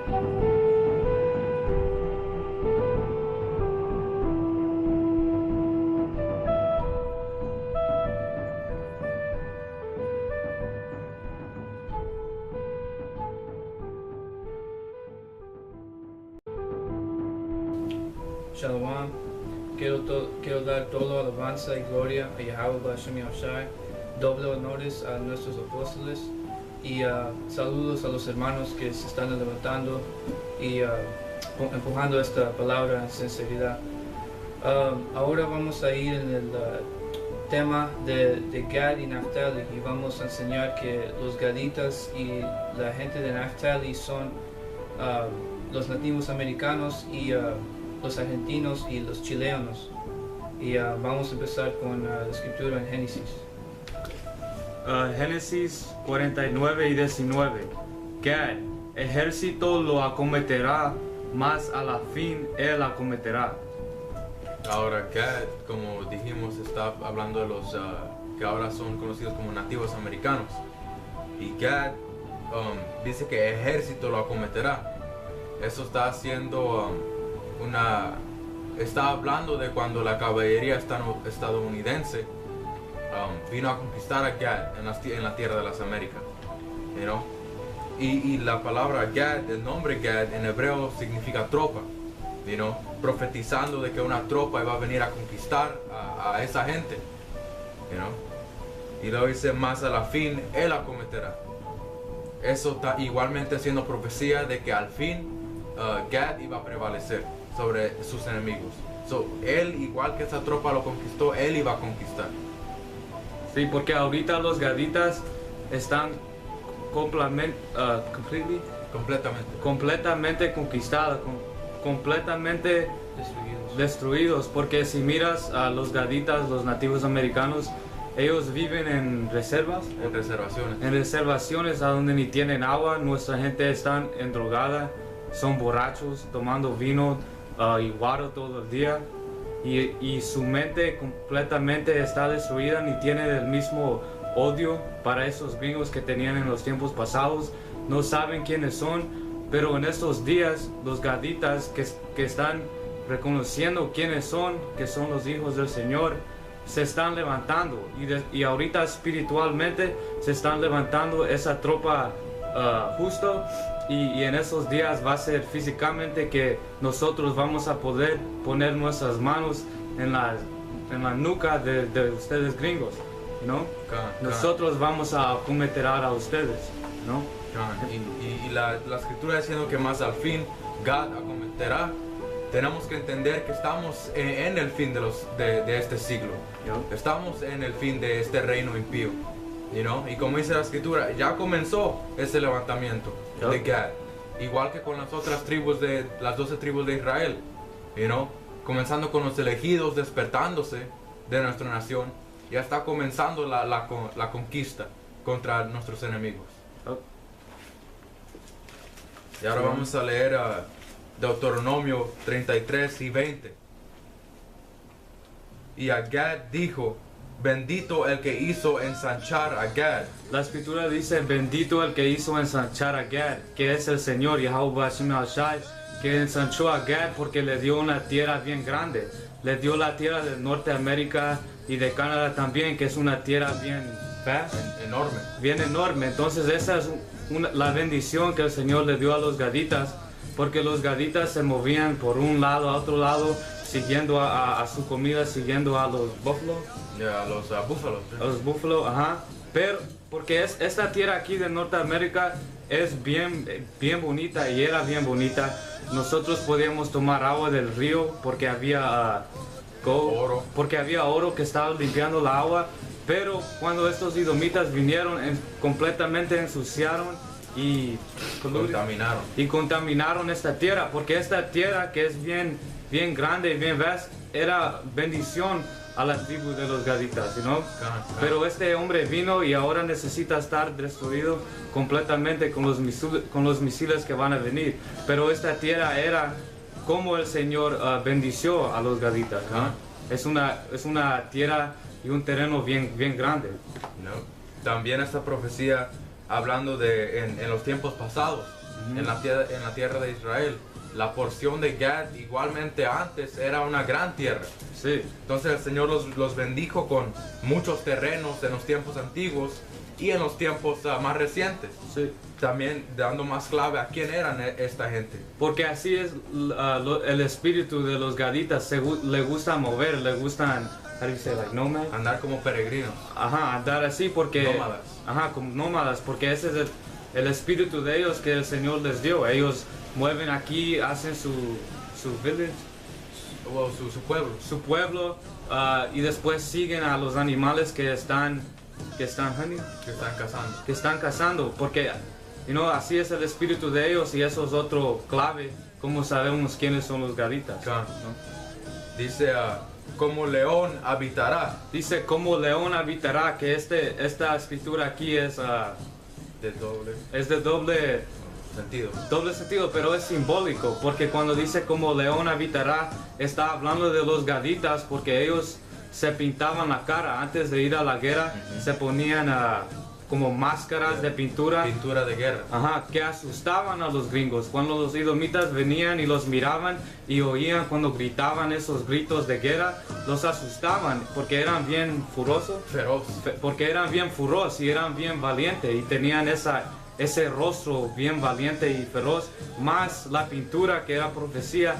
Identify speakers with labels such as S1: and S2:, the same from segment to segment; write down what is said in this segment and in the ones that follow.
S1: Shalom. Quiero dar toda alabanza y gloria a Yahweh Bashem Yahushai, doble honores a nuestros apóstoles y saludos a los hermanos que se están levantando y empujando esta palabra en sinceridad. Ahora vamos a ir en el tema de Gad y Naphtali y vamos a enseñar que los gaditas y la gente de Naphtali son los nativos americanos y los argentinos y los chilenos. Y vamos a empezar con la escritura en Génesis.
S2: Génesis 49 y 19. Gad, ejército lo acometerá, mas a la fin él acometerá.
S3: Ahora Gad, como dijimos, está hablando de los que ahora son conocidos como nativos americanos. Y Gad dice que ejército lo acometerá. Eso está haciendo está hablando de cuando la caballería estadounidense vino a conquistar a Gad en la tierra de las Américas, you know? y la palabra Gad, el nombre Gad en hebreo significa tropa, you know? Profetizando de que una tropa iba a venir a conquistar a esa gente, you know? Y luego dice, más a la fin él acometerá. Eso está igualmente haciendo profecía de que al fin Gad iba a prevalecer sobre sus enemigos. Él, igual que esa tropa lo conquistó, él iba a conquistar.
S2: Sí, porque ahorita los gaditas están completamente conquistados, completamente destruidos. Porque si miras a los gaditas, los nativos americanos, ellos viven en reservas.
S3: En reservaciones.
S2: En reservaciones a donde ni tienen agua. Nuestra gente está endrogada, son borrachos, tomando vino y guaro todo el día. Y su mente completamente está destruida, ni tiene el mismo odio para esos gringos que tenían en los tiempos pasados. No saben quiénes son, pero en estos días los gaditas que están reconociendo quiénes son, que son los hijos del Señor, se están levantando y ahorita espiritualmente se están levantando esa tropa justo. Y en esos días va a ser físicamente que nosotros vamos a poder poner nuestras manos en la nuca de ustedes gringos, ¿no? Nosotros vamos a acometer a ustedes, ¿no?
S3: Y la escritura diciendo que más al fin Gad acometerá. Tenemos que entender que estamos en el fin de este siglo. Estamos en el fin de este reino impío. You know? Y como dice la escritura, ya comenzó ese levantamiento de Gad, igual que con las otras tribus las 12 tribus de Israel, you know? Comenzando con los elegidos despertándose de nuestra nación, ya está comenzando la conquista contra nuestros enemigos. Y ahora vamos a leer Deuteronomio 33 y 20. Y a Gad dijo, bendito el que hizo ensanchar a Gad.
S2: La escritura dice, bendito el que hizo ensanchar a Gad, que es el Señor Yahweh Bashem Yahushai, que ensanchó a Gad porque le dio una tierra bien grande. Le dio la tierra de Norteamérica y de Canadá también, que es una tierra bien
S3: enorme.
S2: Bien enorme. Entonces esa es la bendición que el Señor le dio a los gaditas, porque los gaditas se movían por un lado a otro lado, siguiendo a su comida, siguiendo a los búfalos.
S3: A los búfalos.
S2: A los búfalos, ajá. Pero porque esta tierra aquí de Norteamérica es bien bonita y era bien bonita. Nosotros podíamos tomar agua del río porque había
S3: oro.
S2: Porque había oro que estaba limpiando la agua. Pero cuando estos edomitas vinieron, completamente ensuciaron y contaminaron esta tierra, porque esta tierra que es bien grande y bien vasta era bendición a las tribus de los gaditas, ¿no? Pero este hombre vino y ahora necesita estar destruido completamente con los misiles que van a venir. Pero esta tierra era como el Señor bendició a los gaditas, ¿no? Es una tierra y un terreno bien grande.
S3: No. También esta profecía hablando en los tiempos pasados, en la tierra de Israel. La porción de Gad igualmente antes era una gran tierra.
S2: Sí,
S3: Entonces el Señor los bendijo con muchos terrenos en los tiempos antiguos y en los tiempos más recientes.
S2: sí.
S3: También dando más clave a quién eran esta gente.
S2: Porque así es el espíritu de los gaditas, le gusta mover, le gustan, how do you say, like nomad?
S3: Andar como peregrinos.
S2: Ajá, andar así porque...
S3: Nómadas.
S2: Ajá, como nómadas, porque ese es el espíritu de ellos que el Señor les dio. Ellos mueven aquí, hacen su village,
S3: O su pueblo.
S2: su pueblo, y después siguen a los animales que están honey,
S3: Que están cazando.
S2: que están cazando, porque así es el espíritu de ellos y eso es otro clave, como sabemos quiénes son los gaditas.
S3: Claro.
S2: ¿no?
S3: Dice, como león habitará.
S2: Dice, como león habitará, que esta escritura aquí es
S3: De doble
S2: de
S3: sentido.
S2: sentido, pero es simbólico, porque cuando dice como león habitará, está hablando de los gaditas, porque ellos se pintaban la cara antes de ir a la guerra, se ponían como máscaras de pintura.
S3: Pintura de guerra.
S2: Ajá, que asustaban a los gringos. Cuando los edomitas venían y los miraban y oían cuando gritaban esos gritos de guerra, los asustaban porque eran bien furiosos,
S3: Feroz.
S2: porque eran bien furiosos y eran bien valientes y tenían ese rostro bien valiente y feroz, más la pintura que era profecía,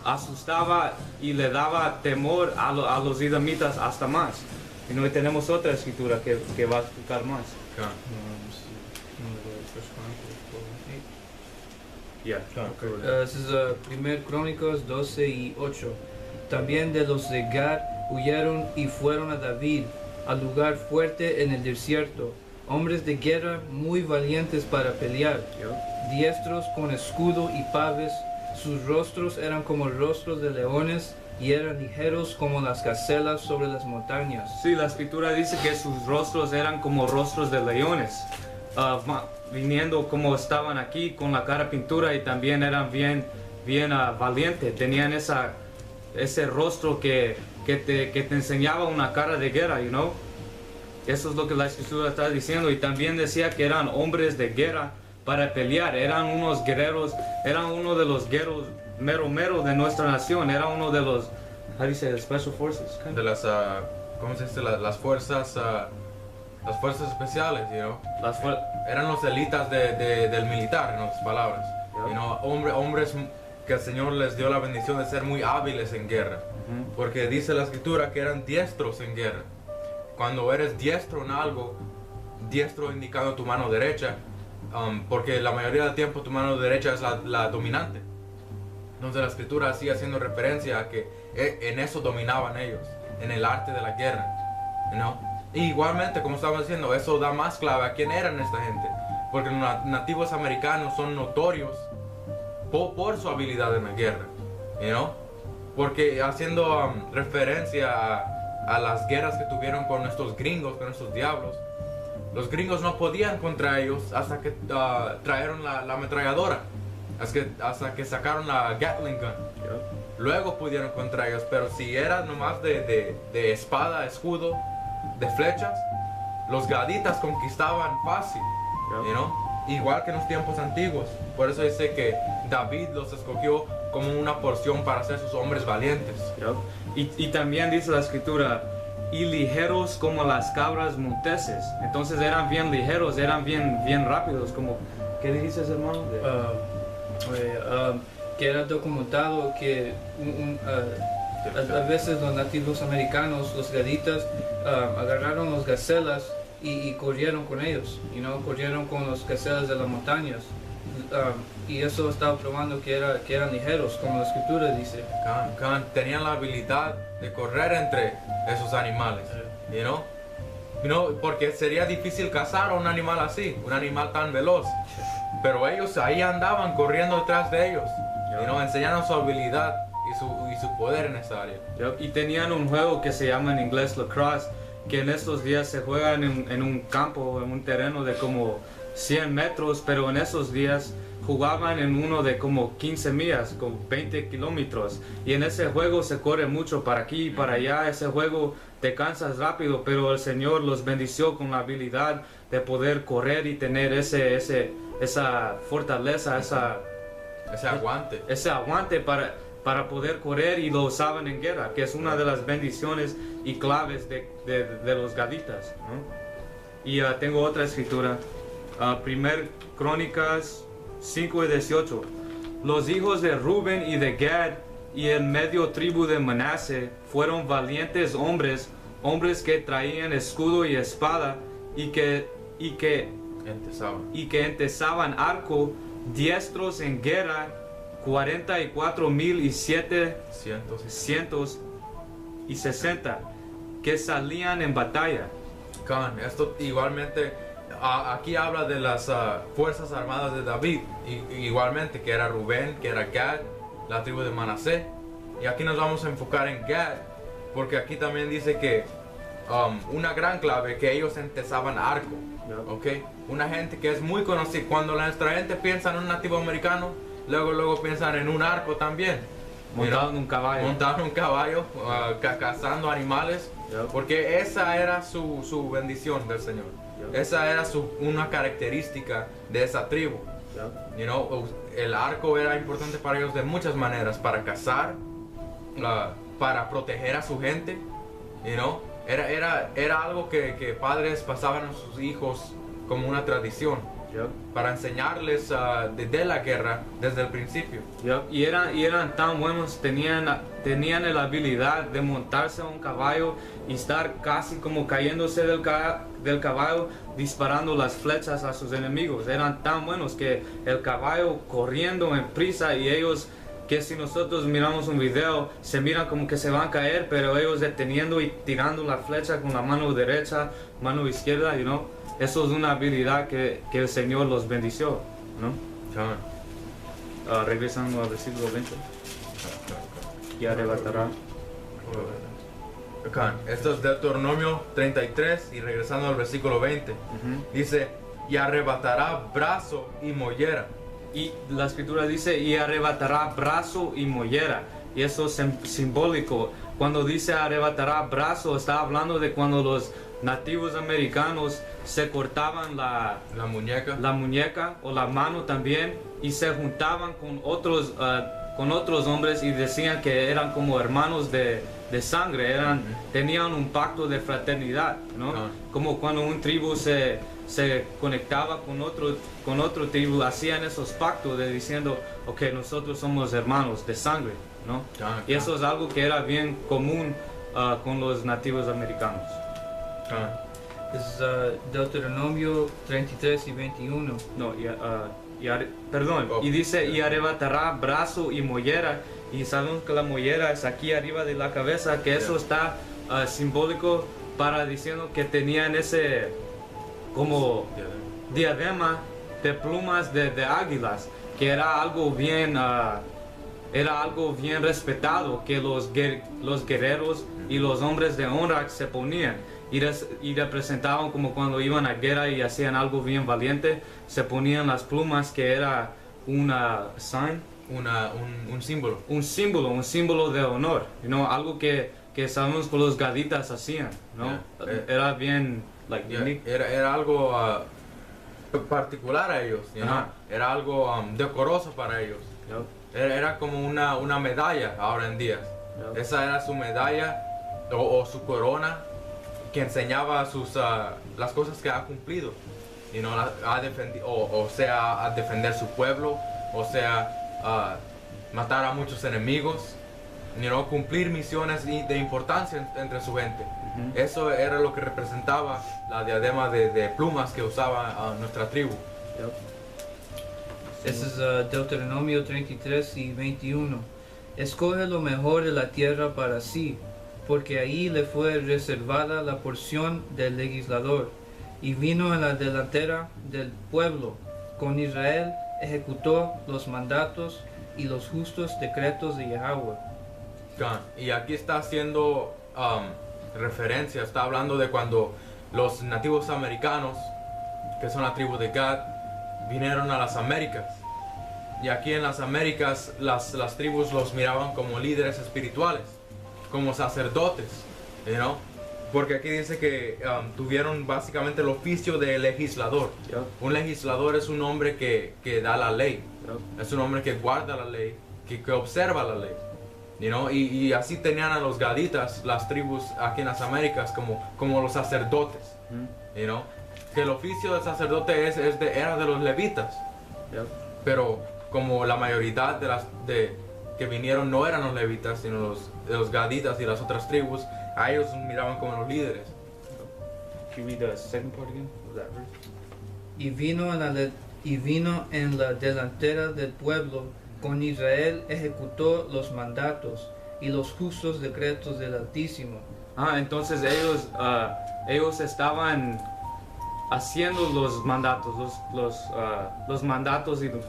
S2: asustaba y le daba temor a los edomitas hasta más. Y hoy tenemos otra escritura que va a explicar más.
S3: Claro.
S2: Yeah.
S1: This is 1 Crónicas 12 y 8. También de los de Gad huyeron y fueron a David, al lugar fuerte en el desierto, hombres de guerra muy valientes para pelear, diestros con escudo y paves, sus rostros eran como rostros de leones y eran ligeros como las gacelas sobre las montañas.
S2: Sí, la escritura dice que sus rostros eran como rostros de leones, viniendo como estaban aquí con la cara pintura y también eran bien valientes, tenían ese rostro que te enseñaba una cara de guerra, Eso es lo que la escritura está diciendo, y también decía que eran hombres de guerra para pelear, eran unos guerreros, eran uno de los guerreros mero de nuestra nación, era uno de los, how do you say, the special forces?
S3: De las, ¿cómo se dice? Las fuerzas especiales, Eran los élitas del militar, en otras palabras. Hombres que el Señor les dio la bendición de ser muy hábiles en guerra. Porque dice la escritura que eran diestros en guerra. Cuando eres diestro en algo, diestro indicando tu mano derecha, porque la mayoría del tiempo tu mano derecha es la dominante. Entonces la escritura sigue haciendo referencia a que en eso dominaban ellos, en el arte de la guerra. Y igualmente, como estaba diciendo, eso da más clave a quién eran esta gente. Porque los nativos americanos son notorios por su habilidad en la guerra. Porque haciendo referencia a las guerras que tuvieron con estos gringos, con estos diablos, los gringos no podían contra ellos hasta que trajeron la ametralladora, hasta que sacaron la Gatling gun. Luego pudieron contra ellos, pero si era nomás de espada, escudo, de flechas, los gaditas conquistaban fácil, igual que en los tiempos antiguos. Por eso dice que David los escogió como una porción para ser sus hombres valientes.
S2: Y también dice la escritura, y ligeros como las cabras monteses. Entonces eran bien ligeros, eran bien rápidos, como, ¿qué dices, hermano?
S1: Que era documentado que a veces los nativos americanos, los gaditas, agarraron los gacelas y corrieron con ellos, corrieron con los gacelas de las montañas, y eso estaba probando que eran ligeros, como la escritura dice.
S3: Tenían la habilidad de correr entre esos animales, porque sería difícil cazar a un animal así, un animal tan veloz, pero ellos ahí andaban corriendo detrás de ellos, enseñaron su habilidad y su poder en esa área.
S2: Y tenían un juego que se llama en inglés lacrosse, que en estos días se juega en un campo, en un terreno de como 100 metros, pero en esos días jugaban en uno de como 15 millas, como 20 kilómetros, y en ese juego se corre mucho para aquí y para allá. Ese juego te cansas rápido, pero el Señor los bendició con la habilidad de poder correr y tener ese esa fortaleza,
S3: ese aguante.
S2: para poder correr, y lo usaban en guerra, que es una de las bendiciones y claves de los gaditas, ¿no? Y tengo otra escritura, Primer Crónicas 5:18. Los hijos de Rubén y de Gad y el medio tribu de Manasés fueron valientes hombres que traían escudo y espada y que entesaban arco, diestros en guerra, 44,760 que salían en batalla.
S3: Esto igualmente, aquí habla de las fuerzas armadas de David, igualmente que era Rubén, que era Gad, la tribu de Manasés. Y aquí nos vamos a enfocar en Gad, porque aquí también dice que una gran clave, que ellos entesaban arco. Okay. Una gente que es muy conocida. Cuando nuestra gente piensa en un nativo americano, luego piensan en un arco también.
S2: Montado en un caballo.
S3: Cazando animales. Porque esa era su bendición del Señor. Esa era una característica de esa tribu. El arco era importante para ellos de muchas maneras. Para cazar, para proteger a su gente. Era algo que padres pasaban a sus hijos como una tradición, para enseñarles desde la guerra, desde el principio.
S2: Y eran tan buenos, tenían la habilidad de montarse a un caballo y estar casi como cayéndose del caballo, disparando las flechas a sus enemigos. Eran tan buenos que el caballo corriendo en prisa, y ellos, que si nosotros miramos un video, se miran como que se van a caer, pero ellos deteniendo y tirando la flecha con la mano derecha, mano izquierda, eso es una habilidad que el Señor los bendició, ¿no? Regresando al versículo 20. Y arrebatará.
S3: Esto es Deuteronomio 33, y regresando al versículo 20, dice, y arrebatará brazo y mollera.
S2: Y la escritura dice, y arrebatará brazo y mollera. Y eso es simbólico. Cuando dice arrebatará brazo, está hablando de cuando los nativos americanos se cortaban la muñeca o la mano también, y se juntaban con otros hombres y decían que eran como hermanos de sangre, tenían un pacto de fraternidad, ¿no? Como cuando un tribu se conectaba con otro tribu, hacían esos pactos de diciendo, ok, nosotros somos hermanos de sangre, ¿no? Y eso es algo que era bien común con los nativos americanos.
S1: Es Deuteronomio 33 y 21.
S2: No, y dice, y arrebatará brazo y mollera, y sabemos que la mollera es aquí arriba de la cabeza, que eso está simbólico para diciendo que tenían ese como diadema de plumas de águilas, que era algo bien respetado, que los guerreros y los hombres de honra se ponían, y representaban como cuando iban a guerra y hacían algo bien valiente, se ponían las plumas, que era un símbolo. Un símbolo de honor, algo que sabemos que los gaditas hacían, ¿no? Era bien
S3: era algo particular a ellos, era algo decoroso para ellos. Era como una medalla ahora en día. Esa era su medalla o su corona, que enseñaba las cosas que ha cumplido, a defender su pueblo, matar a muchos enemigos, cumplir misiones de importancia entre su gente. Eso era lo que representaba la diadema de plumas que usaba nuestra tribu.
S1: Ese es Deuteronomio 33 y 21. Escoge lo mejor de la tierra para sí, porque ahí le fue reservada la porción del legislador, y vino en la delantera del pueblo. Con Israel ejecutó los mandatos y los justos decretos de Yahweh.
S3: Y aquí está haciendo referencia, está hablando de cuando los nativos americanos, que son la tribu de Gad, vinieron a las Américas. Y aquí en las Américas las tribus los miraban como líderes espirituales, como sacerdotes, Porque aquí dice que tuvieron básicamente el oficio de legislador.
S2: Yep.
S3: Un legislador es un hombre que da la ley.
S2: Yep.
S3: Es un hombre que guarda la ley, que observa la ley. You know? Y así tenían a los gaditas, las tribus aquí en las Américas, como los sacerdotes. You know? Que el oficio del sacerdote era de los levitas.
S2: Yep.
S3: Pero como la mayoría de que vinieron no eran los levitas, sino los gaditas y las otras tribus, a ellos miraban como los líderes.
S2: Can you read the second part again? Was that verse?
S1: Y vino en la delantera del pueblo, con Israel ejecutó los mandatos y los justos decretos del Altísimo.
S2: Entonces ellos estaban haciendo los mandatos, los mandatos y los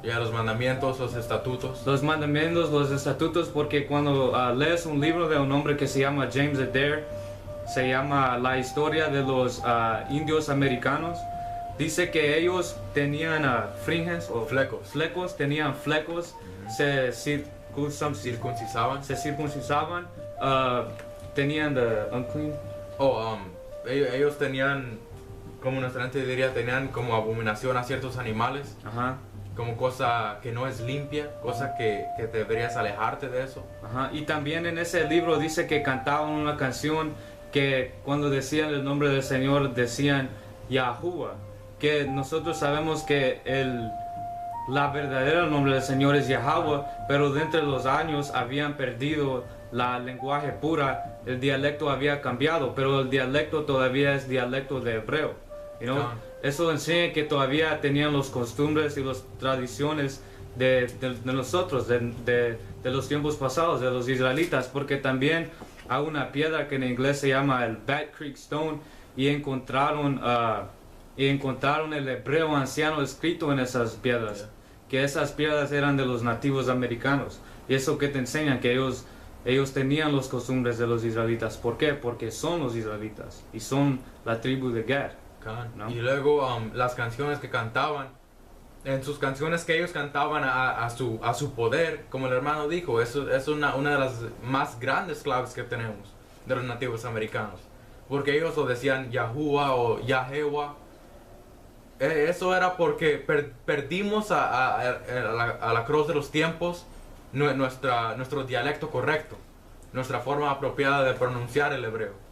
S3: Ya los mandamientos, los estatutos.
S2: los mandamientos, los estatutos, porque cuando lees un libro de un hombre que se llama James Adair, se llama La historia de los indios americanos, dice que ellos tenían fringes o
S3: Flecos.
S2: tenían flecos, se
S3: Circuncisaban.
S2: circuncisaban, tenían the unclean.
S3: Ellos tenían, como nuestra gente diría, tenían como abominación a ciertos animales,
S2: Ajá.
S3: como cosa que no es limpia, cosa que deberías alejarte de eso.
S2: Ajá, y también en ese libro dice que cantaban una canción que cuando decían el nombre del Señor decían Yahuwah, que nosotros sabemos que la verdadera nombre del Señor es Yahweh, pero dentro de los años habían perdido la lenguaje pura, el dialecto había cambiado, pero el dialecto todavía es dialecto de hebreo. You know? Eso enseña que todavía tenían las costumbres y las tradiciones de nosotros, de los tiempos pasados, de los israelitas, porque también hay una piedra que en inglés se llama el Bat Creek Stone y encontraron el hebreo anciano escrito en esas piedras, que esas piedras eran de los nativos americanos. Y eso que te enseñan que ellos tenían las costumbres de los israelitas. ¿Por qué? Porque son los israelitas y son la tribu de Gad. ¿No?
S3: Y luego las canciones que cantaban, en sus canciones que ellos cantaban a su poder, como el hermano dijo, eso es una de las más grandes claves que tenemos de los nativos americanos, porque ellos lo decían Yahuwah o Yahewa. Eso era porque perdimos a la cruz de los tiempos nuestro dialecto correcto, nuestra forma apropiada de pronunciar el hebreo.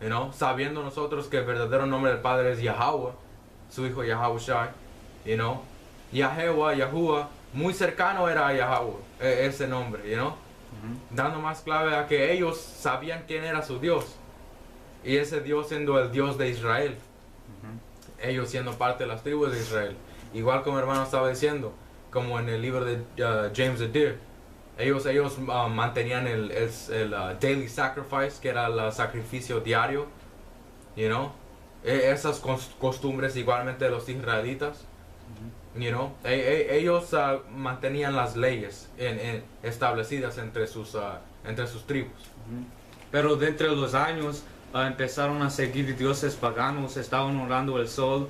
S3: You know, sabiendo nosotros que el verdadero nombre del Padre es Yahweh, su hijo Yahushai, you know, Yahewa, Yahuwah, muy cercano era a Yahweh, ese nombre, you know, dando más clave a que ellos sabían quién era su Dios, y ese Dios siendo el Dios de Israel, ellos siendo parte de las tribus de Israel, igual como el hermano estaba diciendo, como en el libro de James Adair. Ellos mantenían el daily sacrifice, que era el sacrificio diario, you know, esas costumbres igualmente de los israelitas, you know, ellos mantenían las leyes establecidas entre sus tribus.
S2: Pero dentro de los años empezaron a seguir dioses paganos, estaban honrando el sol,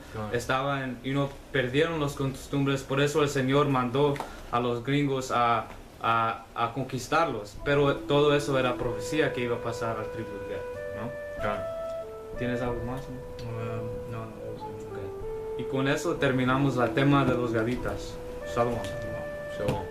S2: perdieron las costumbres, por eso el Señor mandó a los gringos a conquistarlos, pero todo eso era profecía que iba a pasar al tribu de Gad, ¿no?
S3: Claro.
S2: ¿Tienes algo más?
S1: No,
S2: Y con eso terminamos el tema de los gaditas. Shalom.
S3: So,